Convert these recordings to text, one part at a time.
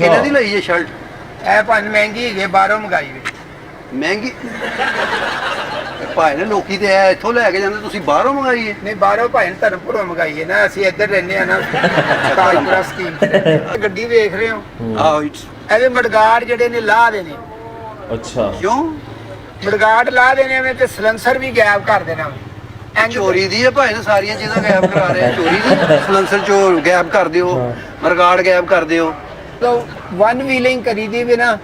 ਕਿਹਨਾਂ ਦੀ ਲਈ ਇਹ ਸ਼ਰਟ? ਇਹ ਭਾਂ ਮਹਿੰਗੀ ਹੈਗੀ, ਬਾਹਰੋਂ ਮੰਗਾਈ ਵੇ। ਮਹਿੰਗੀ ਭਾਈ ਨੇ ਲੋਕੀ ਤੇ ਐ ਇੱਥੋਂ ਲੈ ਕੇ ਜਾਂਦੇ, ਤੁਸੀਂ ਬਾਹਰੋਂ ਮੰਗਾਈ ਹੈ? ਨਹੀਂ ਬਾਹਰੋਂ ਭਾਈ ਧਰਮਪੁਰੋਂ ਮੰਗਾਈ ਹੈ ਨਾ, ਅਸੀਂ ਇੱਧਰ ਰਹਿੰਦੇ ਆ ਨਾ ਕਾਲਪੁਰਾ ਸਕੀਮ ਗੱਡੀ ਵੇਖ ਰਹੇ ਹੋ। ਆਹੋ ਇਹਦੇ ਮੜਗਾੜ ਜਿਹੜੇ ਨੇ ਲਾ ਦੇਣੇ। ਅੱਛਾ ਕਿਉਂ? ਮੜਗਾੜ ਲਾ ਦੇਣੇ ਵੇ ਤੇ ਸਲੈਂਸਰ ਵੀ ਗਾਇਬ ਕਰ ਦੇਣਾ। ਚੋਰੀ ਦੀ ਹੈ ਭਾਈ ਨੇ, ਸਾਰੀਆਂ ਚੀਜ਼ਾਂ ਗਾਇਬ ਕਰਾ ਰਹੇ ਆ। ਚੋਰੀ ਦੀ ਸਲੈਂਸਰ ਚੋਂ ਗਾਇਬ ਕਰ ਦਿਓ, ਮਰਗਾੜ ਗਾਇਬ ਕਰ ਦਿਓ। ਵਨ ਵੀਲਿੰਗ ਕਰੀ ਦੀ ਵੀ ਨਾ,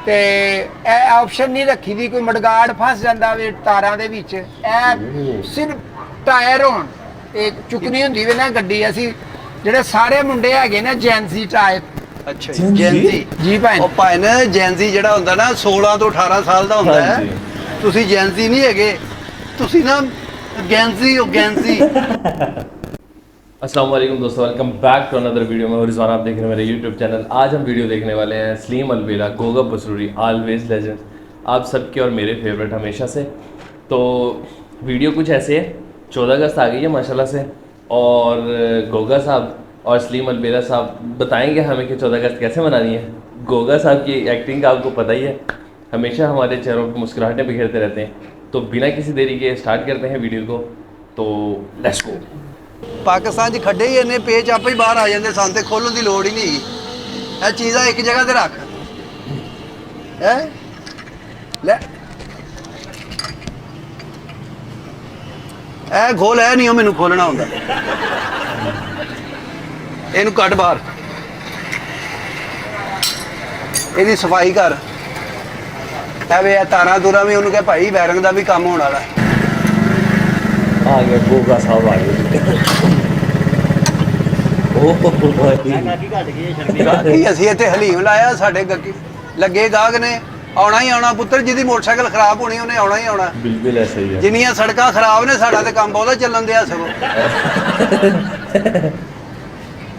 ਤੇ ਇਹ ਆਪਸ਼ਨ ਨਹੀਂ ਰੱਖੀ ਦੀ ਕੋਈ ਮੜਗਾੜ ਫਸ ਜਾਂਦਾ ਵੇ ਤਾਰਾਂ ਦੇ ਵਿੱਚ। ਇਹ ਸਿਰਫ ਟਾਇਰ ਹੋਣ ਇਹ ਚੁੱਕਣੀ ਹੁੰਦੀ ਵੇ ਨਾ ਗੱਡੀ। ਅਸੀਂ ਜਿਹੜੇ ਸਾਰੇ ਮੁੰਡੇ ਹੈਗੇ ਨੇ ਜੈਂਸੀ ਟਾਈਪ। ਅੱਛਾ ਜੀ, ਜੈਂਸੀ ਜੀ ਭਾਈ। ਉਹ ਭਾਈ ਨੇ ਜੈਂਸੀ ਜਿਹੜਾ ਹੁੰਦਾ ਨਾ 16 ਤੋਂ 18 ਸਾਲ ਦਾ ਹੁੰਦਾ ਹੈ। ਤੁਸੀਂ ਜੈਂਸੀ ਨਹੀਂ ਹੈਗੇ, ਤੁਸੀਂ ਨਾ गैंसी हो गैंसी। अस्सलाम वालेकुम दोस्तों, welcome back to another video में। रिजवान, आप देख रहे हैं मेरे यूट्यूब चैनल। आज हम वीडियो देखने वाले हैं सलीम अलवेला, गोगा बसरूरी, ऑलवेज लेजेंड, आप सबके और मेरे फेवरेट हमेशा से। तो वीडियो कुछ ऐसे है, 14 अगस्त आ गई है माशाल्लाह से, और गोगा साहब और सलीम अलवेला साहब बताएंगे हमें कि 14 अगस्त कैसे मनानी है। गोगा साहब की एक्टिंग का आपको पता ही है, हमेशा हमारे चेहरों पर मुस्कुराहटें बिखेरते रहते हैं। तो बिना किसी देरी के स्टार्ट करते हैं वीडियो को, तो लेट्स गो। ਪਾਕਿਸਤਾਨ 'ਚ ਖੱਡੇ ਹੀ ਇੰਨੇ ਪੇਚ ਆਪੇ ਹੀ ਬਾਹਰ ਆ ਜਾਂਦੇ, ਸਾਨੂੰ ਤੇ ਖੋਲਣ ਦੀ ਲੋੜ ਹੀ ਨਹੀਂ। ਇਹ ਚੀਜ਼ਾਂ ਇੱਕ ਜਗ੍ਹਾ ਤੇ ਰੱਖ ਹੈ ਲੈ, ਇਹ ਖੋਲ, ਇਹ ਨਹੀਂ ਉਹ ਮੈਨੂੰ ਖੋਲਣਾ ਹੁੰਦਾ। ਇਹਨੂੰ ਕੱਢ ਬਾਹਰ, ਇਹਦੀ ਸਫਾਈ ਕਰ। ਐਵੇਂ ਇਹ ਤਾਰਾਂ ਤੂਰਾਂ ਵੀ ਉਹਨੂੰ ਕਹੇ ਭਾਈ ਬੈਰਿੰਗ ਦਾ ਵੀ ਕੰਮ ਹੋਣ ਵਾਲਾ। आ गया गोगा साहब, आ गए। ਗਾਹਕੀ ਅਸੀਂ ਇੱਥੇ ਹਲੀਮ ਲਾਇਆ, ਸਾਡੇ ਗੱਕੀ ਲੱਗੇ ਗਾਹਕ ਨੇ ਆਉਣਾ ਹੀ ਆਉਣਾ। ਪੁੱਤਰ ਜਿਹਦੀ ਮੋਟਰਸਾਈਕਲ ਖਰਾਬ ਹੋਣੀ ਉਹਨੇ ਆਉਣਾ ਹੀ ਆਉਣਾ। बिल्कुल ऐसा ही है। ਜਿੰਨੀਆਂ ਸੜਕਾਂ ਖਰਾਬ ਨੇ ਸਾਡਾ ਤੇ ਕੰਮ ਬਹੁਤਾ ਚੱਲਣ ਦਿਆ ਸਗੋਂ।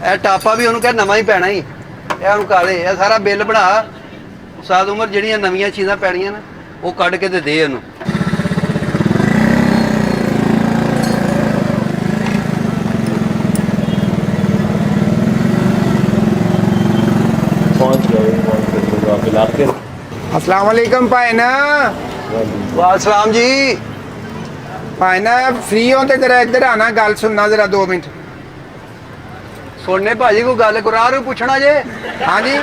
ਇਹ ਟਾਪਾ ਵੀ ਉਹਨੂੰ ਕਹੇ ਨਵਾਂ ਹੀ ਪੈਣਾ ਹੀ, ਇਹ ਉਹਨੂੰ ਕਾਲੇ। ਇਹ ਸਾਰਾ ਬਿੱਲ ਬਣਾ ਸਾਦ ਉਮਰ, ਜਿਹੜੀਆਂ ਨਵੀਆਂ ਚੀਜ਼ਾਂ ਪੈਣੀਆਂ ਨੇ ਉਹ ਕੱਢ ਕੇ ਤੇ ਦੇ ਉਹਨੂੰ। अस्सलाम वालेकुम भाई ना। वालेकुम जी। भाई ना फ्री हो तो जरा इधर आना, गल सुनना जरा 2 मिनट। सुनने भाजी को गल को राह पूछना जे। हाँ जी,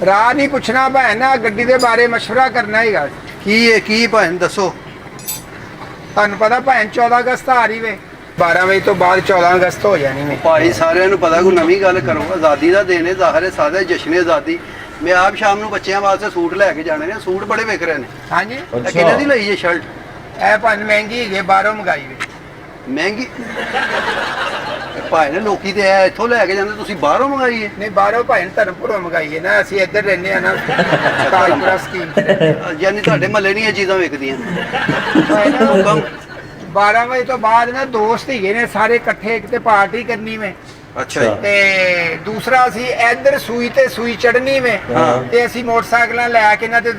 राह नहीं पूछना भैन ना, गड्डी के बारे मशवरा करना ही गल की भैन दसो। तुहानू पता भैन 14 अगस्त आ रही वे, 12 बजे तो बाद 14 अगस्त हो जानी वे। भाई सारे पता कोई नवी गल करो, आज़ादी का दिन है, ज़ाहिर है सारे जश्न आज़ादी। मैं आप शाम को बच्चों वास्ते सूट लैके जाने ने, सूट बड़े विक रहे हैं। हाँ जी, किन्ने दी लई है शर्ट? ए भान महंगी है, बाहरों मंगाई वे। महंगी भाई ने लोकी ते ऐ इत्थों लैके जांदे, तुसीं बाहरों मंगाई है? नहीं बाहरों भाई धर्मपुरों मंगाई है ना, ਅਸੀਂ ਇੱਧਰ ਰਹਿੰਦੇ ਆ ਨਾ ਕਾਲਪੁਰਾ ਸਕੀਮ। यानी ਤੁਹਾਡੇ ਮਹੱਲੇ ਨਹੀਂ ਇਹ ਚੀਜ਼ਾਂ ਵਿਕਦੀਆਂ? 12 ਵਜੇ ਤੋਂ ਬਾਅਦ ਨਾ ਦੋਸਤ ਹੀਗੇ ਨੇ ਸਾਰੇ ਇਕੱਠੇ ਕਿਤੇ ਪਾਰਟੀ ਕਰਨੀ ਵੇ। ਅੱਛਾ ਜੀ। ਤੇ ਦੂਸਰਾ ਅਸੀਂ ਇੱਧਰ ਸੂਈ ਤੇ ਸੂਈ ਚੜਨੀ ਵੇ, ਤੇ ਅਸੀਂ ਮੋਟਰਸਾਈਕਲਾਂ ਲੈ ਕੇ ਨਾ ਤੇ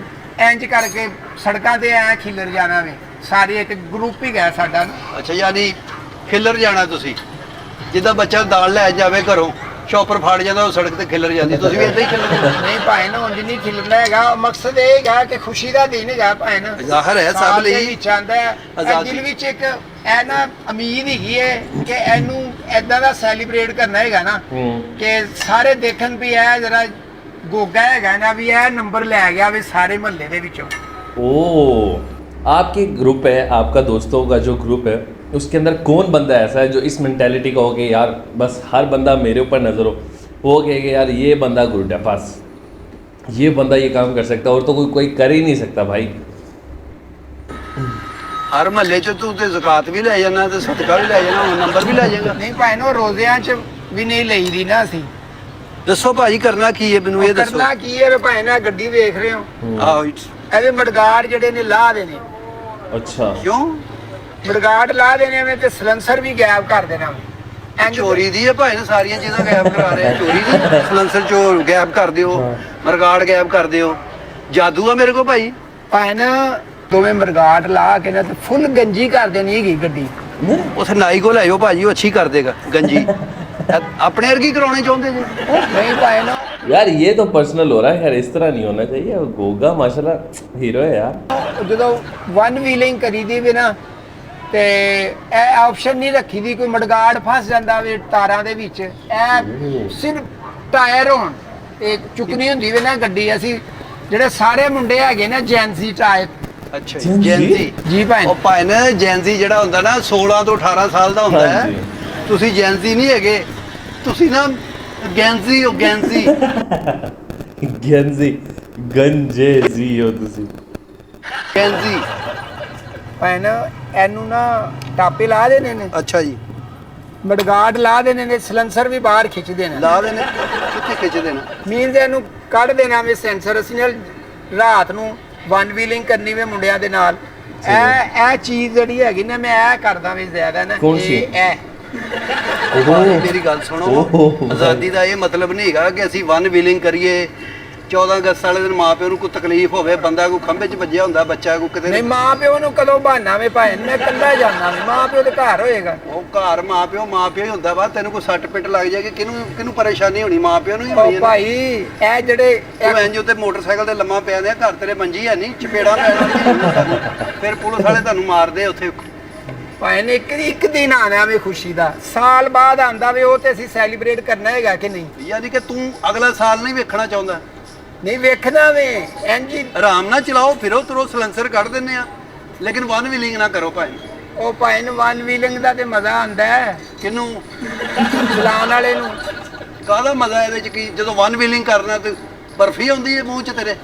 ਇੰਜ ਕਰਕੇ ਸੜਕਾਂ ਤੇ ਐ ਖਿਲਰ ਜਾਣਾ ਵੇ। ਸਾਰੇ ਇੱਕ ਗਰੁੱਪ ਹੀ ਗਿਆ ਸਾਡਾ ਨਾ। ਅੱਛਾ, ਯਾਨੀ ਖਿਲਰ ਜਾਣਾ ਤੁਸੀਂ, ਜਿੱਦਾਂ ਬੱਚਾ ਦਾਲ ਲੈ ਜਾਵੇ ਘਰੋਂ, ਸ਼ੌਪਰ ਫਾੜ ਜਾਂਦਾ, ਉਹ ਸੜਕ ਤੇ ਖਿਲਰ ਜਾਂਦੀ, ਤੁਸੀਂ ਵੀ ਏਦਾਂ ਹੀ ਖਿਲਰ? ਨਹੀਂ ਭਾਈ ਨਾ ਉਂਝ ਨਹੀਂ ਖਿਲਰਨਾ ਹੈਗਾ, ਮਕਸਦ ਇਹ ਹੈਗਾ ਕਿ ਖੁਸ਼ੀ ਦਾ ਦਿਨ ਹੈਗਾ ਭਾਈ ਨਾ। ਜ਼ਾਹਿਰ ਹੈ ਸਭ ਲਈ ਵਿੱਚ ਆਂਦਾ ਹੈ, ਦਿਲ ਵਿੱਚ ਇੱਕ ਇਹ ਨਾ ਉਮੀਦ ਹੈਗੀ ਹੈ ਕਿ ਇਹਨੂੰ ਏਦਾਂ ਦਾ ਸੈਲੀਬ੍ਰੇਟ ਕਰਨਾ ਹੈਗਾ ਨਾ ਕਿ ਸਾਰੇ ਦੇਖਣ ਵੀ ਇਹ ਜਰਾ ਗੋਗਾ ਹੈਗਾ ना, भी यह नंबर ले गया वे सारे मोहल्ले दे विचों। ओ, आपके ग्रुप है, आपका दोस्तों का जो ग्रुप है, उसके अंदर कौन बंदा ऐसा है जो इस मेंटालिटी का हो कि यार बस हर बंदा मेरे ऊपर नज़र हो, वो कहे कि यार ये बंदा गुड है, पास ये बंदा ये काम कर सकता है, और तो कोई कर ही नहीं सकता भाई। हर महल्ले च तू ते ज़कात भी ले जाना ते सदका भी ले जाना, नंबर भी ले जाएगा। नहीं भाई नो रोज़ियां च भी नहीं ਲਈ ਦੀ ਨਾ ਅਸੀਂ। ਦੱਸੋ ਭਾਜੀ ਕਰਨਾ ਕੀ ਹੈ, ਮੈਨੂੰ ਇਹ ਦੱਸੋ। ਕਰਨਾ ਕੀ ਹੈ ਭਾਈ ਨਾ, ਗੱਡੀ ਵੇਖ ਰਹੇ ਹੋ, ਆਹੋ ਇਹਦੇ ਮੜਗਾੜ ਜਿਹੜੇ ਨੇ ਲਾ ਦੇਣੇ। अच्छा, ਕਿਉਂ? ਮੜਗਾੜ ਲਾ ਦੇਣੇ ਵੇ ਤੇ ਸਲੈਂਸਰ ਵੀ ਗਾਇਬ ਕਰ ਦੇਣਾ ਵੇ। ਚੋਰੀ ਦੀ ਹੈ ਭਾਈ ਨੇ, ਸਾਰੀਆਂ ਚੀਜ਼ਾਂ ਗਾਇਬ ਕਰਾ ਰਹੇ ਆ। ਚੋਰੀ ਦੀ ਸਲੈਂਸਰ ਚੋਂ ਗਾਇਬ ਕਰ ਦਿਓ, ਮਰਗਾੜ ਗਾਇਬ ਕਰ ਦਿਓ। ਜਾਦੂ ਆ ਮੇਰੇ ਕੋਲ ਭਾਈ। ਭਾਈ ਨਾ ਦੋਵੇਂ ਮਰਗਾੜ ਲਾ ਕੇ ਨਾ ਤੇ ਫੁੱਲ ਗੰਜੀ ਕਰ ਦੇਣੀ ਹੈਗੀ ਗੱਡੀ। ਉਥੇ ਨਾਈ ਕੋਲ ਆਇਓ ਭਾਜੀ, ਉਹ ਅੱਛੀ ਕਰ ਦੇਗਾ ਗੰਜੀ। ਆਪਣੇ ਵਰਗੀ ਕਰਾਉਣੇ ਚਾਹੁੰਦੇ ਜੀ ਨਹੀਂ ਭੈਣ यार ये तो पर्सनल हो रहा है यार, इस तरह नहीं होना चाहिए। गोगा माशाल्लाह हीरो है यार। ਜਦੋਂ ਵਨ ਵੀਲਿੰਗ ਕਰੀਦੀ ਵੀ ਨਾ ਤੇ ਇਹ ਆਪਸ਼ਨ ਨਹੀਂ ਰੱਖੀ ਦੀ ਕੋਈ ਮਡਗਾਰਡ ਫਸ ਜਾਂਦਾ ਵੇ ਤਾਰਾਂ ਦੇ ਵਿੱਚ। ਇਹ ਸਿਰਫ ਟਾਇਰ ਹੋਣ ਤੇ ਚੁੱਕਣੀ ਹੁੰਦੀ ਵੇ ਨਾ ਗੱਡੀ। ਅਸੀਂ ਜਿਹੜੇ ਸਾਰੇ ਮੁੰਡੇ ਹੈਗੇ ਨੇ ਜੈਨਜ਼ੀ ਟਾਇਪ। ਅੱਛਾ ਜੈਨ ਜ਼ੀ? ਜੈਨਜ਼ੀ ਜੀ ਭਾਈ ਉਹ ਭਾਈ ਨੇ ਜੈਨਜ਼ੀ ਜਿਹੜਾ ਹੁੰਦਾ ਨਾ 16 ਤੋਂ 18 ਸਾਲ ਦਾ ਹੁੰਦਾ ਹੈ। ਹਾਂਜੀ। ਤੁਸੀਂ ਜੈਨਜ਼ੀ ਨਹੀਂ ਹੈਗੇ, ਤੁਸੀਂ ਨਾ ਗੈਂਜ਼ੀ ਹੋ ਗੈਂਜ਼ੀ। गेंजी गंजे जी हो तुसी। ਗੈਂਜ਼ੀ ਭੈਣ ਇਹਨੂੰ ਨਾ ਟਾਪੇ ਲਾ ਦੇਣੇ ਨੇ, ਅੱਛਾ ਜੀ ਮਡਗਾਰਡ ਲਾ ਦੇਣੇ ਨੇ, ਸਲੈਂਸਰ ਵੀ ਬਾਹਰ ਖਿੱਚ ਦੇਣਾ। ਲਾ ਦੇਣੇ ਕਿੱਥੇ ਖਿੱਚ ਦੇਣਾ? ਮੀਨਸ ਇਹਨੂੰ ਕੱਢ ਦੇਣਾ ਵੇ ਸੈਂਸਰ। ਅਸੀਂ ਨਾਲ ਰਾਤ ਨੂੰ ਵਨ ਵੀਲਿੰਗ ਕਰਨੀ ਵੇ ਮੁੰਡਿਆਂ ਦੇ ਨਾਲ। ਇਹ ਚੀਜ਼ ਜਿਹੜੀ ਹੈਗੀ ਨਾ ਮੈਂ ਇਹ ਕਰਦਾ ਵੀ ਜ਼ਿਆਦਾ ਨਾ। ਕੌਣ ਸੀ? ਇਹ ਭਾਜੀ, ਮੇਰੀ ਗੱਲ ਸੁਣੋ। ਆਜ਼ਾਦੀ ਦਾ ਇਹ ਮਤਲਬ ਨਹੀਂ ਹੈਗਾ ਕਿ ਅਸੀਂ ਵਨ ਵੀਲਿੰਗ ਕਰੀਏ। 14 ਅਗਸਤ ਵਾਲੇ ਦਿਨ ਮਾਪਿਓ ਨੂੰ ਕੋਈ ਤਕਲੀਫ ਹੋਵੇ, ਬੰਦਾ ਕੋਈ ਖੰਭੇ 'ਚ ਵੱਜਿਆ ਹੁੰਦਾ, ਬੱਚਾ ਕੋਈ ਕਿਤੇ ਨਹੀਂ ਮਾਂ ਪਿਓ ਨੂੰ ਕਦੋਂ ਬਹਾਨਾ ਵੇ ਭਾਈ ਮੈਂ ਇਕੱਲਾ ਜਾਣਾ ਵੇ। ਮਾਂ ਪਿਓ ਦੇ ਘਰ ਹੋਏਗਾ। ਉਹ ਘਰ ਮਾਪਿਓ ਹੀ ਹੁੰਦਾ ਵਾ। ਤੈਨੂੰ ਕੋਈ ਸੱਟ ਪਿੱਟ ਲੱਗ ਜਾਏਗੀ, ਕਿਹਨੂੰ ਪਰੇਸ਼ਾਨੀ ਹੋਣੀ? ਮਾਪਿਓ ਨੂੰ ਹੀ ਉਹ ਹੋਣੀ ਹੈ ਨਾ। ਭਾਈ ਇਹ ਜਿਹੜੇ ਤੂੰ ਇੰਜ ਉੱਤੇ ਮੋਟਰਸਾਈਕਲ ਤੇ ਲੰਮਾ ਪਿਆ ਦੇ, ਘਰ ਤੇਰੇ ਮੰਜੀ ਹੈ ਨਹੀਂ, ਚਪੇੜਾ ਪੈਣਾ। ਫਿਰ ਪੁਲਿਸ ਵਾਲੇ ਤੁਹਾਨੂੰ ਮਾਰਦੇ ਉੱਥੇ। ਭਾਈ ਨੇ ਇੱਕ ਦਿਨ ਆਣਾ ਵੇ ਖੁਸ਼ੀ ਦਾ, ਸਾਲ ਬਾਅਦ ਆਂਦਾ ਵੇ, ਉਹ ਤੇ ਅਸੀਂ ਸੈਲੀਬ੍ਰੇਟ ਕਰਨਾ ਹੈਗਾ ਕਿ ਨਹੀਂ? ਯਾਨੀ ਕਿ ਤੂੰ ਅਗਲਾ ਸਾਲ ਨਹੀਂ ਵੇਖਣਾ ਚਾਹੁੰਦਾ? ਨਹੀਂ ਵੇਖਣਾ ਵੇ ਇੰਜ। ਆਰਾਮ ਨਾਲ ਚਲਾਓ, ਫਿਰੋ ਤੁਰੋ, ਸਲੈਂਸਰ ਕੱਢ ਦਿੰਨੇ ਆ, ਲੇਕਿਨ ਵਨ ਵੀਲਿੰਗ ਨਾ ਕਰੋ ਭਾਈ। ਉਹ ਭਾਈ ਨੂੰ ਵਨ ਵੀਲਿੰਗ ਦਾ ਤੇ ਮਜ਼ਾ ਆਂਦਾ ਹੈ ਕਿਹਨੂੰ? ਚਲਾਉਣ ਵਾਲੇ ਨੂੰ। ਕਾਹਦਾ ਮਜ਼ਾ ਇਹਦੇ ਚ? ਕੀ ਜਦੋਂ ਵਨ ਵੀਲਿੰਗ ਕਰਨਾ ਤੇ ਬਰਫੀ ਆਉਂਦੀ ਹੈ ਮੂੰਹ ਚ ਤੇਰੇ,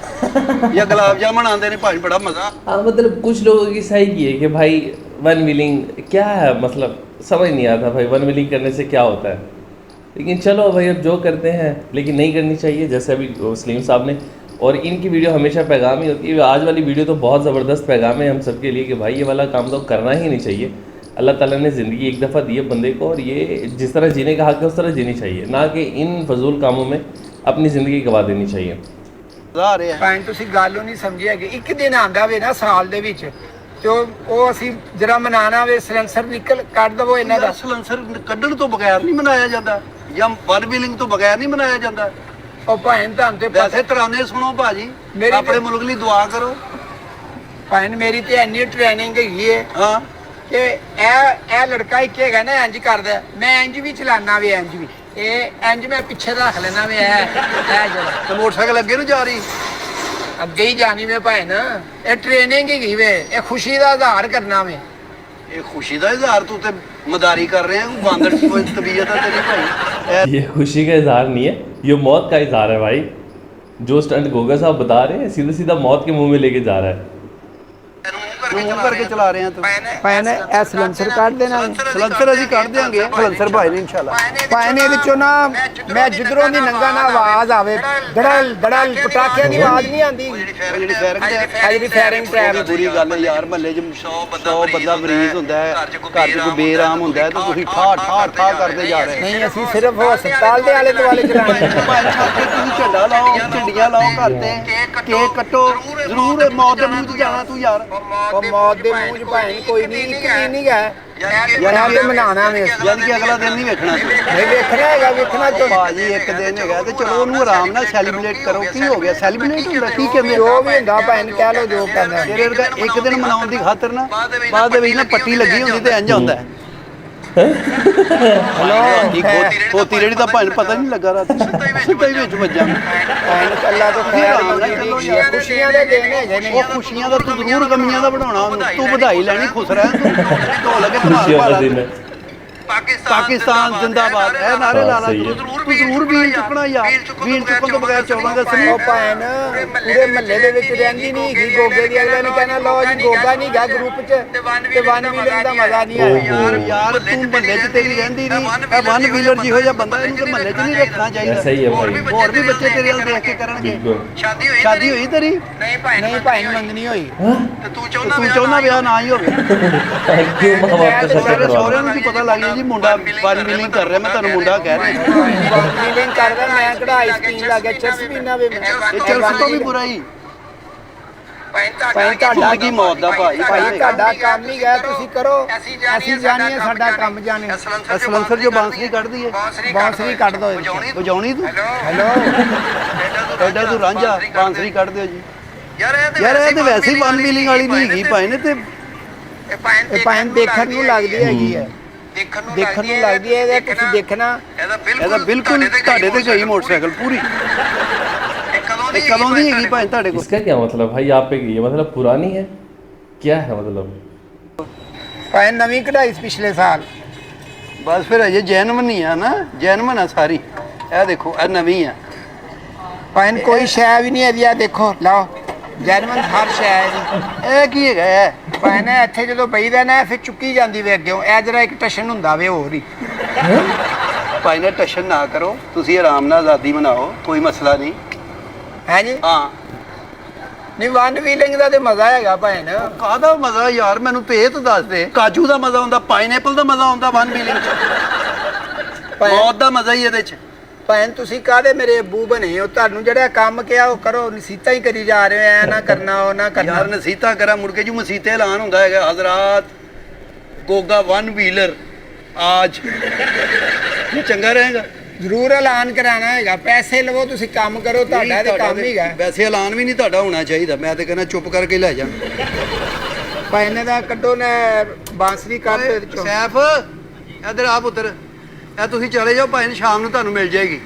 ਜਾਂ ਗੁਲਾਬ ਜਾਮਣ ਆਉਂਦੇ ਨੇ ਭਾਈ, ਬੜਾ ਮਜ਼ਾ। हाँ मतलब कुछ लोगों की सही की है कि भाई वन व्हीलिंग क्या है, मतलब समझ नहीं आता भाई वन व्हीलिंग करने से क्या होता है। लेकिन चलो भाई अब जो करते हैं, लेकिन नहीं करनी चाहिए जैसे अभी सलीम साहब ने। और इनकी वीडियो हमेशा पैगाम ही होती है। आज वाली वीडियो तो बहुत ज़बरदस्त पैगाम है हम सबके लिए कि भाई ये वाला काम तो करना ही नहीं चाहिए। अल्लाह ताला ने ज़िंदगी एक दफ़ा दी है बंदे को, और ये जिस तरह जीने का हक़ है उस तरह जीनी चाहिए, ना कि इन फजूल कामों में अपनी ज़िंदगी गवा देनी चाहिए। ਮਜ਼ਾ ਆ ਰਿਹਾ। ਭਾਈ ਤੁਸੀਂ ਗੱਲ ਨਹੀਂ ਸਮਝੀ ਹੈਗੀ। ਇੱਕ ਦਿਨ ਆਂਦਾ ਵੇ ਨਾ ਸਾਲ ਦੇ ਵਿੱਚ, ਤੇ ਉਹ ਅਸੀਂ ਜਰਾ ਮਨਾਣਾ ਵੇ, ਸਲੈਂਸਰ ਨਿਕਲ ਕੱਢ ਦਵੋ ਇਹਨਾਂ ਦਾ। ਸਲੈਂਸਰ ਕੱਢਣ ਤੋਂ ਬਗੈਰ ਨਹੀਂ ਮਨਾਇਆ ਜਾਂਦਾ, ਜਾਂ ਵਨ ਵੀਲਿੰਗ ਤੋਂ ਬਗੈਰ ਨਹੀਂ ਮਨਾਇਆ ਜਾਂਦਾ। ਉਹ ਭਾਈ ਤੁਹਾਨੂੰ ਤੇ ਵੈਸੇ ਤਰਾਨੇ ਸੁਣੋ ਭਾਜੀ, ਮੇਰੀ ਆਪਣੇ ਮੁਲਕ ਲਈ ਦੁਆ ਕਰੋ। ਭਾਈ ਮੇਰੀ ਤੇ ਇੰਨੀ ਟ੍ਰੇਨਿੰਗ ਹੈਗੀ ਹੈ ਹਾਂ ਕਿ ਇਹ ਲੜਕਾ ਇੱਕ ਹੈਗਾ ਨਾ ਇੰਜ ਕਰਦਾ, ਮੈਂ ਇੰਜ ਵੀ ਚਲਾਨਾ ਵੇ, ਇੰਜ ਵੀ ਇਹ ਇੰਜ ਮੈਂ ਪਿੱਛੇ ਰੱਖ ਲੈਣਾ ਵੇ। ਇਹ ਜਿਹੜਾ ਤੇ ਮੋਟਰਸਾਈਕਲ ਅੱਗੇ ਨੂੰ ਜਾ ਰਹੀ। ਅੱਗੇ ਹੀ ਜਾਣੀ ਵੇ ਭਾਈ ਨਾ। ਇਹ ਟ੍ਰੇਨਿੰਗ ਹੈਗੀ ਵੇ, ਇਹ ਖੁਸ਼ੀ ਦਾ ਇਜ਼ਹਾਰ ਕਰਨਾ ਵੇ। ਇਹ ਖੁਸ਼ੀ ਦਾ ਇਜ਼ਹਾਰ ਤੂੰ ਤੇ ਮਦਾਰੀ ਕਰ ਰਿਹਾ। ਬਾਂਦਰ ਤਬੀਅਤ ਹੈ ਤੇਰੀ ਭਾਈ। ये खुशी का इजहार नहीं है, ये मौत का इजहार है भाई। जो स्टंट गोगा साहब बता रहे हैं सीधा सीधा मौत के मुंह में लेके जा रहा है। ਮੂੰਹ ਕਰਕੇ ਚਲਾ ਰਹੇ ਆ ਤੂੰ। ਭਾਈ ਨੇ ਇਹ ਸਲੈਂਸਰ ਕੱਢ ਦੇਣਾ ਵੇ। ਸਲੈਂਸਰ ਅਸੀਂ ਕੱਢ ਦਿਆਂਗੇ, ਸਲੈਂਸਰ ਭਾਈ ਨੇ ਇਨਸ਼ਾਅੱਲਾ। ਭਾਈ ਨੇ ਵਿੱਚੋਂ ਨਾ ਮੈਂ ਜਿੱਧਰੋਂ ਦੀ ਨੰਗਾ ਨਾ ਆਵਾਜ਼ ਆਵੇ, ਧੜਲ ਧੜਲ ਪਟਾਕਿਆਂ ਦੀ ਆਵਾਜ਼ ਨਹੀਂ ਆਂਦੀ। ਜਿਹੜੀ ਫਾਇਰਿੰਗ ਹੈ, ਆ ਜਿਹੜੀ ਫਾਇਰਿੰਗ ਟ੍ਰੈਪ। ਬੁਰੀ ਗੱਲ ਹੈ ਯਾਰ। ਮਹੱਲੇ 'ਚ 100 ਬੰਦਾ ਮਰੀਜ਼ ਹੁੰਦਾ ਹੈ, ਘਰ 'ਚ ਕੋਈ ਬੇਰਾਮ ਹੁੰਦਾ ਹੈ, ਤੇ ਤੁਸੀਂ ਠਾ ਠਾ ਠਾ ਕਰਦੇ ਜਾ ਰਹੇ। ਨਹੀਂ ਅਸੀਂ ਸਿਰਫ ਹਸਪਤਾਲ ਦੇ ਆਲੇ ਦੁਆਲੇ ਚਲਾਣੇ। ਤੁਸੀਂ ਝੰਡਾ ਲਾਓ, ਝੰਡੀਆਂ ਲਾਓ ਘਰ ਤੇ, ਕੇਕ ਕੱਟੋ ਜ਼ਰੂਰ। ਮੌਤ ਦੇ ਮੂੰਹ 'ਚ ਜਾਣਾ ਤੂੰ ਯਾਰ। ਉਹ ਮੌਤ ਦੇ ਮੂੰਹ 'ਚ ਭਾਈ ਕੋਈ ਨਹੀਂ, ਇੱਕ ਦਿਨ ਨਹੀਂ ਗਾ ਯਾਨੀ ਕਿ ਮਨਾਣਾ ਵੇ। ਯਾਨੀ ਕਿ ਅਗਲਾ ਦਿਨ ਨਹੀਂ ਵੇਖਣਾ ਤੂੰ। ਨਹੀਂ ਵੇਖਣਾ ਹੈਗਾ, ਵੇਖਣਾ ਜੋ ਭਾਜੀ ਇੱਕ ਦਿਨ ਹੈਗਾ ਤੇ ਚਲੋ ਉਹਨੂੰ ਆਰਾਮ ਨਾਲ ਸੈਲੀਬ੍ਰੇਟ ਕਰੋ। ਕੀ ਹੋ ਗਿਆ? ਸੈਲੀਬ੍ਰੇਟ ਹੁੰਦਾ ਕੀ ਕਹਿੰਦੇ? ਜੋ ਵੀ ਹੁੰਦਾ ਭਾਈ ਨੂੰ ਕਹਿ ਲੋ ਜੋ ਕਰਨਾ। ਤੇਰੇ ਵਰਗਾ ਇੱਕ ਦਿਨ ਮਨਾਉਣ ਦੀ ਖਾਤਰ ਨਾ ਬਾਅਦ ਦੇ ਵਿੱਚ ਨਾ ਪੱਟੀ ਲੱਗੀ ਹੁੰਦੀ ਤੇ ਇੰਜ ਹੁੰਦਾ ਹੈ। ਹਲੋ ਖੋਤੀ ਰੇੜੀ ਤਾਂ ਭਾਈ ਨੂੰ ਪਤਾ ਨਹੀਂ ਲੱਗਾ, ਰਾਤ ਸਿੱਧਾ ਹੀ ਵਿੱਚ ਵੱਜਾ। ਭਾਈ ਅੱਲਾ ਤੋਂ ਖੈਰ ਮੰਗੀ ਹੈ। ਖੁਸ਼ੀਆਂ ਦੇ ਦਿਨ ਹੈਗੇ ਨੇ। ਉਹ ਖੁਸ਼ੀਆਂ ਦਾ ਤੂੰ ਜ਼ਰੂਰ ਗਮੀਆਂ ਦਾ ਬਣਾਉਣਾ ਉਹਨੂੰ। ਤੂੰ ਵਧਾਈ ਲੈਣੀ, ਖੁਸ਼ ਰਹਿ ਤੂੰ। ਢੋਲ ਲੱਗੇ ਧਮਾਲ खुशियों ਪਾ का ਲੈ। दिन है। ਪਾਕਿਸਤਾਨ ਜ਼ਿੰਦਾਬਾਦ ਇਹ ਨਾਰੇ ਲਾ ਲਾ। ਤੂੰ ਜ਼ਰੂਰ ਵੀਲ ਚੁੱਕਣਾ ਯਾਰ। ਵੀਲ ਚੁੱਕਣ ਤੋਂ ਬਗੈਰ 14 ਅਗਸਤ ਨੂੰ। ਉਹ ਭੈਣ ਪੂਰੇ ਮਹੱਲੇ ਦੇ ਵਿੱਚ ਰਹਿੰਦੀ ਨਹੀਂ ਹੈਗੀ ਗੋਗੇ ਦੀ। ਅਗਲੇ ਨੇ ਕਹਿਣਾ ਲਓ ਜੀ ਗੋਗਾ ਨਹੀਂ ਗਾ ਗਰੁੱਪ 'ਚ, ਤੇ ਵਨ ਵੀਲਿੰਗ ਦਾ ਮਜ਼ਾ ਨਹੀਂ ਆਇਆ। ਯਾਰ ਤੂੰ ਮਹੱਲੇ 'ਚ ਤੇਰੀ ਰਹਿੰਦੀ ਨਹੀਂ। ਇਹ ਵਨ ਵੀਲਰ ਜਿਹੋ ਜਿਹਾ ਬੰਦਾ ਇਹਨੂੰ ਤੇ ਮਹੱਲੇ 'ਚ ਨਹੀਂ ਰੱਖਣਾ ਚਾਹੀਦਾ। सही है भाई। ਹੋਰ ਵੀ ਬੱਚੇ ਤੇਰੇ ਵੱਲ ਦੇਖ ਕੇ ਕਰਨਗੇ। बिल्कुल। ਸ਼ਾਦੀ ਹੋਈ ਤੇਰੀ? ਨਹੀਂ ਭਾਈ ਮੰਗਣੀ ਹੋਈ। ਤੇ ਤੂੰ ਚਾਹੁੰਦਾ ਵਿਆਹ ਨਾ ਹੀ ਹੋਵੇ। क्यों माँ बाप का ਸਾਰੇ शक्ल ਸਹੁਰਿਆਂ ਨੂੰ ਕੀ ਪਤਾ ਲੱਗ ਗਿਆ ਜੀ ਮੁੰਡਾ ਵਨ ਵੀਲਿੰਗ ਕਰ ਰਿਹਾ। ਮੈਂ ਤੁਹਾਨੂੰ ਮੁੰਡਾ ਕਹਿ ਰਿਹਾ। ਵੀਲਿੰਗ ਕਰਦਾ ਮੈਂ ਕਿਹੜਾ ਆਈਸਕ੍ਰੀਮ ਲਾ ਕੇ ਚਿਪਸ ਪੀਣਾ ਵੇ। ਇਹ ਚਰਸ ਤੋਂ ਵੀ ਬੁਰਾ ਹੀ। ਭਾਈ ਤੁਹਾਡਾ ਜ਼ਿੰਦਗੀ ਮੌਤ ਦਾ ਭਾਈ ਤੁਹਾਡਾ ਕੰਮ ਹੀ ਹੈ, ਤੁਸੀਂ ਕਰੋ, ਅਸੀਂ ਜਾਣੀਏ ਸਾਡਾ ਕੰਮ ਜਾਣੇ। ਸਲੰਸਰ ਜੋ ਬਾਂਸਰੀ ਕੱਢਦੀ ਹੈ, ਬਾਂਸਰੀ ਕੱਢ ਦੋ ਵਜਾਉਣੀ ਤੂੰ ਹੈਲੋ ਐਡਾ ਤੂੰ ਰਾਂਝਾ ਬਾਂਸਰੀ ਕੱਢ ਦਿਓ ਜੀ। ਯਾਰ ਇਹ ਤੇ ਵੈਸੇ ਹੀ ਵਨ ਵੀਲਿੰਗ ਵਾਲੀ ਨਹੀਂ ਹੈਗੀ ਭਾਈ ਨੇ, ਤੇ ਇਹ ਭਾਈ ਦੇਖਣ ਨੂੰ ਲੱਗਦੀ ਹੈਗੀ ਹੈ, ਦੇਖਣ ਨੂੰ ਲੱਗਦੀ ਹੈ। ਇਹਦਾ ਤੁਸੀਂ ਦੇਖਣਾ, ਇਹਦਾ ਬਿਲਕੁਲ ਤੁਹਾਡੇ ਤੇ ਗਈ ਮੋਟਰਸਾਈਕਲ ਪੂਰੀ। ਇਹ ਕਦੋਂ ਦੀ ਹੈਗੀ ਭਾਈ ਤੁਹਾਡੇ ਕੋਲ? इसका क्या मतलब भाई आप पे की है, मतलब पुरानी है क्या है मतलब? ਭਾਈ ਨਵੀਂ ਕਢਾਈ ਪਿਛਲੇ ਸਾਲ। ਬਸ ਫਿਰ ਅਜੇ ਜੈਨੂਇਨ ਹੀ ਆ ਨਾ, ਜੈਨੂਇਨ ਆ ਸਾਰੀ। ਇਹ ਦੇਖੋ ਇਹ ਨਵੀਂ ਆ ਭਾਈ ਕੋਈ ਸ਼ੈ ਵੀ ਨਹੀਂ ਇਹਦੀ, ਆ ਦੇਖੋ ਲਾਓ, ਜੈਨੂਇਨ ਹਰ ਸ਼ੈ ਹੈ ਜੀ। ਇਹ ਕੀ ਹੈਗਾ ਇਹ? ਭਾਈ ਨੇ ਇੱਥੇ ਜਦੋਂ ਬਈਦਾ ਨਾ ਫਿਰ ਚੁੱਕੀ ਜਾਂਦੀ ਵੇ ਅੱਗੇ, ਇਹ ਜਰਾ ਇੱਕ ਟਸ਼ਨ ਹੁੰਦਾ ਵੇ ਹੋਰ ਹੀ। ਭਾਈ ਨੇ ਟਸ਼ਨ ਨਾ ਕਰੋ, ਤੁਸੀਂ ਆਰਾਮ ਨਾਲ ਆਜ਼ਾਦੀ ਮਨਾਓ, ਕੋਈ ਮਸਲਾ ਨਹੀਂ ਹੈ ਜੀ। ਹਾਂ ਨਹੀਂ ਵਨ ਵੀਲਿੰਗ ਦਾ ਤੇ ਮਜ਼ਾ ਹੈਗਾ ਭਾਈ ਨਾ। ਕਾਹਦਾ ਮਜ਼ਾ ਯਾਰ, ਮੈਨੂੰ ਤੇ ਇਹ ਤਾਂ ਦੱਸ ਦੇ। ਕਾਜੂ ਦਾ ਮਜ਼ਾ ਆਉਂਦਾ, ਪਾਈਨਐਪਲ ਦਾ ਮਜ਼ਾ ਆਉਂਦਾ ਵਨ ਵੀਲਿੰਗ ਚ, ਮੌਤ ਦਾ ਮਜ਼ਾ ਹੀ ਇਹਦੇ ਚ। ਭੈਣ ਤੁਸੀਂ ਕਾਹਦੇ ਮੇਰੇ ਅੱਬੂ ਬਣੇ ਹੋ? ਤੁਹਾਨੂੰ ਜਿਹੜਾ ਕੰਮ ਕਿਹਾ ਉਹ ਕਰੋ, ਨਸੀਤਾਂ ਹੀ ਕਰੀ ਜਾ ਰਹੇ ਹੋ, ਐ ਨਾ ਕਰਨਾ ਉਹ ਨਾ ਕਰਨਾ। ਯਾਰ ਨਸੀਤਾ ਕਰਾਂ ਮੁੜ ਕੇ ਜੂ ਮਸੀਤੇ ਐਲਾਨ ਹੁੰਦਾ ਹੈਗਾ, ਹਜ਼ਰਾਤ ਗੋਗਾ ਵਨ ਵੀਲਰ ਆਜ, ਇਹ ਚੰਗਾ ਰਹੇਗਾ। ਜ਼ਰੂਰ ਐਲਾਨ ਕਰਾਣਾ ਹੈਗਾ, ਪੈਸੇ ਲਵੋ ਤੁਸੀਂ ਕੰਮ ਕਰੋ, ਤੁਹਾਡਾ ਤੇ ਕੰਮ ਹੀਗਾ। ਵੈਸੇ ਐਲਾਨ ਵੀ ਨਹੀਂ ਤੁਹਾਡਾ ਹੋਣਾ ਚਾਹੀਦਾ, ਮੈਂ ਤੇ ਕਹਿੰਦਾ ਚੁੱਪ ਕਰਕੇ ਲੈ ਜਾ। ਪੈਨੇ ਦਾ ਕੱਢੋ ਨਾ ਬਾਂਸਰੀ ਕੱਢ ਦੇ ਵਿੱਚੋਂ। ਸੈਫ ਇੱਧਰ ਆ ਪੁੱਤਰ, ਇਹ ਤੁਸੀਂ ਚਲੇ ਜਾਓ ਭਾਈ, ਸ਼ਾਮ ਨੂੰ ਤੁਹਾਨੂੰ ਮਿਲ ਜਾਏਗੀ।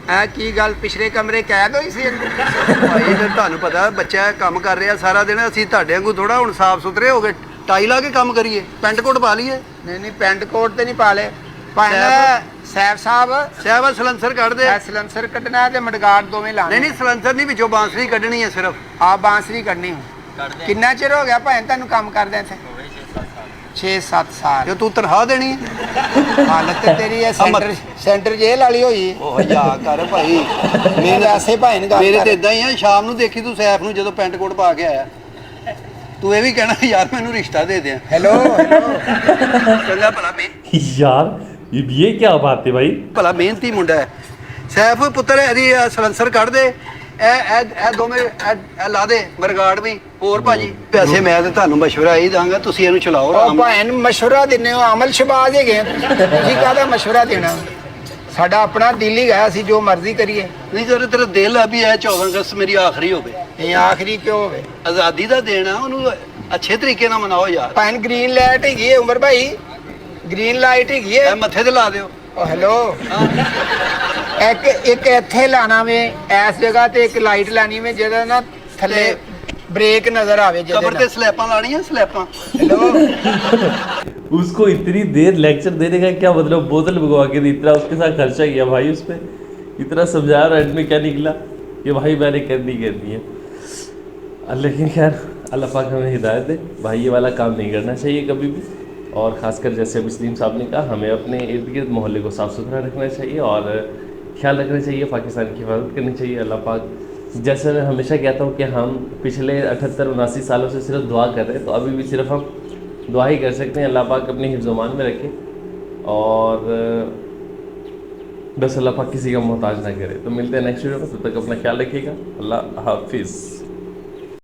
ਐ ਕੀ ਗੱਲ, ਪਿਛਲੇ ਕਮਰੇ ਕੈਦ ਹੋਈ ਸੀ? ਭਾਈ ਫਿਰ ਤੁਹਾਨੂੰ ਪਤਾ ਬੱਚਾ ਕੰਮ ਕਰ ਰਿਹਾ ਸਾਰਾ ਦਿਨ, ਅਸੀਂ ਤੁਹਾਡੇ ਵਾਂਗੂ ਥੋੜਾ ਹੁਣ ਸਾਫ ਸੁਥਰੇ ਹੋ ਗਏ ਟਾਈ ਲਾ ਕੇ ਕੰਮ ਕਰੀਏ, ਪੈਂਟ ਕੋਟ ਪਾ ਲਈਏ। ਨਹੀਂ ਪੈਂਟ ਕੋਟ ਤੇ ਨਹੀਂ ਪਾ ਲੇ ਭਾਈ। ਸੈਫ ਸਾਹਿਬ ਸਲੰਸਰ ਕੱਢ ਦੇ। ਸਲੰਸਰ ਕੱਢਣਾ ਤੇ ਮਡਗਾੜ ਦੋਵੇਂ ਲਾਣੇ। ਨਹੀਂ ਸਲੰਸਰ ਨਹੀਂ, ਵਿੱਚੋਂ ਬਾਂਸਰੀ ਕੱਢਣੀ ਹੈ ਸਿਰਫ। ਆ ਬਾਂਸਰੀ ਕੱਢਣੀ ਹੋ। ਕਿੰਨਾ ਚਿਰ ਹੋ ਗਿਆ ਭਾਈ ਤੁਹਾਨੂੰ ਕੰਮ ਕਰਦੇ ਇੱਥੇ? 6-7 ਸਾਲ। ਜੋ ਤੂੰ ਤਨਖਾਹ ਦੇਣੀ ਹੈ? ਹਾਲਤ ਤੇ ਤੇਰੀ ਹੈ ਸੈਂਟਰ ਜੇਲ੍ਹ ਵਾਲੀ ਹੋਈ। ਉਹ ਜਾ ਕਰ ਭਾਈ, ਮੇਰੇ ਵੈਸੇ ਭਾਈ ਨੇ ਮੇਰੇ ਤੇ ਇਦਾਂ ਹੀ ਆ। ਸ਼ਾਮ ਨੂੰ ਦੇਖੀ ਤੂੰ ਸੈਫ ਨੂੰ ਜਦੋਂ ਪੈਂਟ ਕੋਟ ਪਾ ਕੇ ਆਇਆ, ਤੂੰ ਇਹ ਵੀ ਕਹਿਣਾ ਯਾਰ ਮੈਨੂੰ ਰਿਸ਼ਤਾ ਦੇ ਦੇ। ਹੈਲੋ ਚੰਗਾ ਭਲਾ यार ये क्या बात है भाई? ਭਲਾ ਮਿਹਨਤੀ ਮੁੰਡਾ ਹੈ ਸੈਫ ਪੁੱਤਰ। ਇਹਦੀ ਸਲੰਸਰ ਕੱਢ ਦੇ, ਇਹ ਦੋਵੇਂ ਇਹ ਲਾ ਦੇ ਮਰਗਾੜ ਵੀ। ਹੋਰ ਭਾਜੀ ਪੈਸੇ ਮੈਂ ਤੇ ਤੁਹਾਨੂੰ ਮਸ਼ਵਰਾ ਹੀ ਦਾਂਗਾ, ਤੁਸੀਂ ਇਹਨੂੰ ਚਲਾਓ ਉਹ ਭਾਈ ਨੂੰ ਮਸ਼ਵਰਾ ਦਿੰਦੇ ਹੋ, ਅਮਲ ਸ਼ਬਾਜ਼ ਹੈਗੇ ਤੁਸੀਂ, ਕਾਹਦਾ ਮਸ਼ਵਰਾ ਦੇਣਾ? ਸਾਡਾ ਆਪਣਾ ਦਿਲ ਹੀ ਗਿਆ, ਅਸੀਂ ਜੋ ਮਰਜ਼ੀ ਕਰੀਏ। ਨਹੀਂ ਜਦੋਂ ਤੇਰਾ ਦਿਲ ਆ ਵੀ ਇਹ 14 ਅਗਸਤ ਮੇਰੀ ਆਖਰੀ ਹੋਵੇ। ਇਹ ਆਖਰੀ ਕਿਉਂ ਹੋਵੇ? ਆਜ਼ਾਦੀ ਦਾ ਦੇਣਾ, ਉਹਨੂੰ ਅੱਛੇ ਤਰੀਕੇ ਨਾਲ ਮਨਾਓ ਯਾਰ। ਭਾਈ ਗ੍ਰੀਨ ਲਾਈਟ ਹੈਗੀ ਹੈ ਉਮਰ ਭਾਈ, ਗ੍ਰੀਨ ਲਾਈਟ ਹੈਗੀ ਹੈ। ਇਹ ਮੱਥੇ ਤੇ ਲਾ ਦਿਓ। ਉਹ ਹੈਲੋ ਇੱਕ ਇੱਥੇ ਲਾਣਾ ਵੇ ਇਸ ਜਗ੍ਹਾ ਤੇ, ਇੱਕ ਲਾਈਟ ਲਾਣੀ ਵੇ ਜਿਹਦਾ ਨਾ ਥੱਲੇ ब्रेक नजर आवे कबर ते स्लैपां लाणियां स्लैपां। हेलो उसको इतनी देर लेक्चर देने का क्या मतलब, बोतल भगवा के दी, इतना उसके साथ खर्चा किया भाई, उस पर इतना समझाया और एंड में क्या निकला कि भाई मैंने करनी है। लेकिन खैर अल्लाह पाक हमें हिदायत दे भाई, ये वाला काम नहीं करना चाहिए कभी भी। और ख़ासकर जैसे मुस्लिम साहब ने कहा, हमें अपने इर्द गिर्द मोहल्ले को साफ़ सुथरा रखना चाहिए और ख्याल रखना चाहिए, पाकिस्तान की हिफाजत करनी चाहिए। अल्लाह पाक, जैसे मैं हमेशा कहता हूँ कि हम पिछले 78-79 सालों से सिर्फ दुआ कर रहे हैं, तो अभी भी सिर्फ हम दुआ ही कर सकते हैं। अल्लाह पाक अपने हिफ्ज़-ओ-मान में रखे और बस अल्लाह पाक किसी का मोहताज ना करे। तो मिलते हैं नेक्स्ट वीडियो में, तब तक अपना ख्याल रखिएगा। अल्लाह हाफिज़।